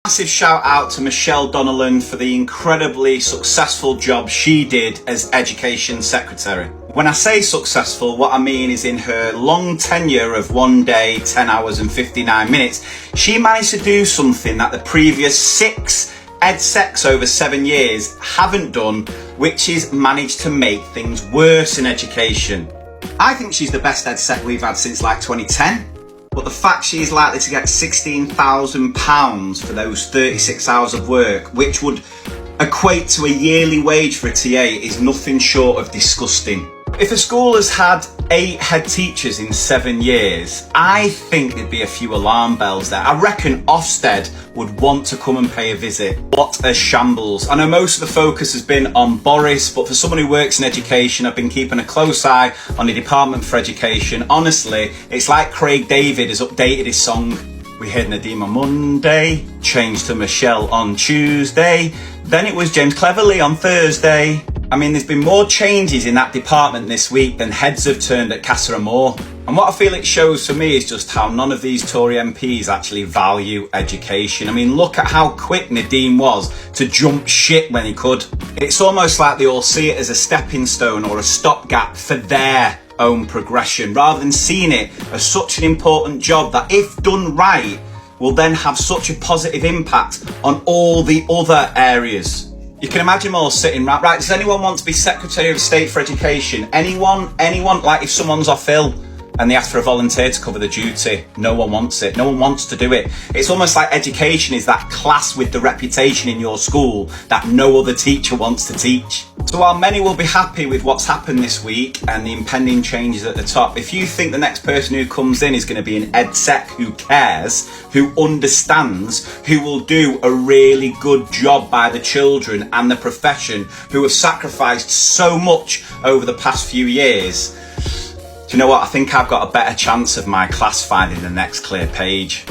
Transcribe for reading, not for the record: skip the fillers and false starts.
Massive shout out to Michelle Donnellan for the incredibly successful job she did as Education Secretary. When I say successful, what I mean is in her long tenure of 1 day, 10 hours and 59 minutes, she managed to do something that the previous 6 EdSecs over 7 years haven't done, which is managed to make things worse in education. I think she's the best EdSec we've had since like 2010. But the fact she's likely to get £16,000 for those 36 hours of work, which would equate to a yearly wage for a TA, is nothing short of disgusting. If a school has had 8 head teachers in 7 years, I think there'd be a few alarm bells there. I reckon Ofsted would want to come and pay a visit. What a shambles. I know most of the focus has been on Boris, but for someone who works in education, I've been keeping a close eye on the Department for Education. Honestly, it's like Craig David has updated his song. We heard Nadeem on Monday, changed to Michelle on Tuesday, then it was James Cleverly on Thursday. I mean, there's been more changes in that department this week than heads have turned at Casa Amor. And what I feel it shows for me is just how none of these Tory MPs actually value education. I mean, look at how quick Nadeem was to jump ship when he could. It's almost like they all see it as a stepping stone or a stopgap for their own progression, rather than seeing it as such an important job that, if done right, will then have such a positive impact on all the other areas. You can imagine them all sitting right, does anyone want to be Secretary of State for Education? Anyone, like if someone's off ill and they ask for a volunteer to cover the duty, no one wants it, no one wants to do it. It's almost like education is that class with the reputation in your school that no other teacher wants to teach. So while many will be happy with what's happened this week and the impending changes at the top, if you think the next person who comes in is going to be an EdSec who cares, who understands, who will do a really good job by the children and the profession, who have sacrificed so much over the past few years, do you know what? I think I've got a better chance of my class finding the next clear page.